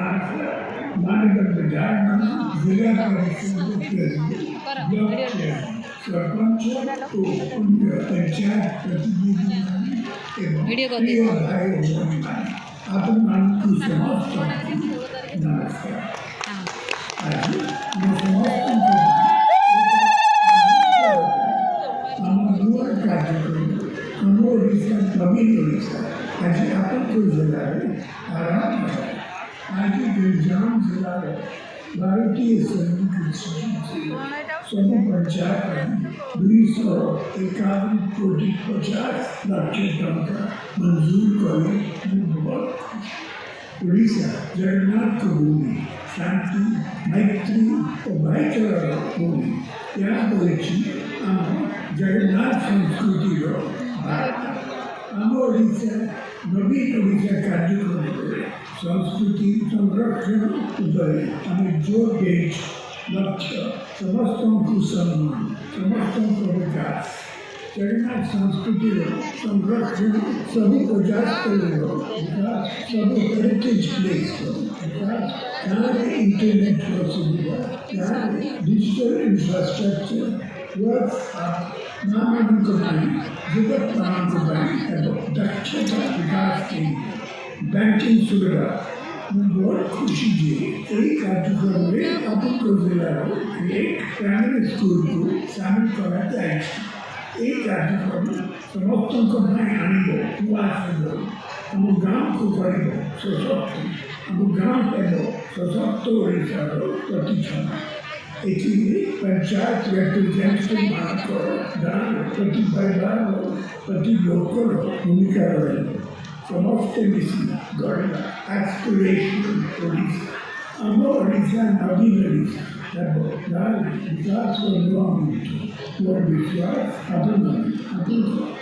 माननीय विधायक जिला परिषद सरपंच पंचायत प्रतिनिधि आपण नमस्कार नवीन ओडिशा आज आपण जिला आराम आज गिरिजाम जिला भारतीय सैनिक सब पंचायत 251 कोटी 50 लाख टंका मंजूर करे ओडिशा जगन्नाथ भूमि शांति मैत्री और भाईचारा भूमि यहाँ जगन्नाथ संस्कृति आम ओडिशा नवीन ओडिशा कार्यक्रम संस्कृति संरक्षण उपर आम जोर दे लक्ष्य समस्त सम्मान समस्त विकास जगन्नाथ संस्कृति संरक्षण सभी प्रयास विकास सब हेरिटेज प्लेस विकास यहाँ इंटरनेट सुविधा यहाँ डिजिटल इंफ्रास्ट्रक्चर वर्क जगत दक्षता विकास की बैंकिंग सुविधा बहुत खुशी जी यही कार्यक्रम में अपन जिला एक प्राइमरी स्कूल को शामिल करा जाए ये कार्यक्रम समस्त आम गाँव को गरीब सशक्त आम गाँव सशक्त ओडिशा प्रतिक्षण पंचायत रिप्रेजेंटेटिव गाँव प्रति परिवार प्रति लोकर भूमिका रही समस्त मिसी गढ़ा एस्पिरेशनल ओडिशा आम ओडिशा नवीन ओडिशा विकास मोर विश्वास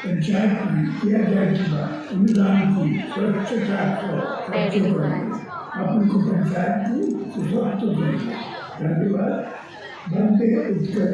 पंचायत में किया जाए अनुदान को सुरक्षित आपको पंचायत को सशक्त धन्यवाद बंदे उत्तर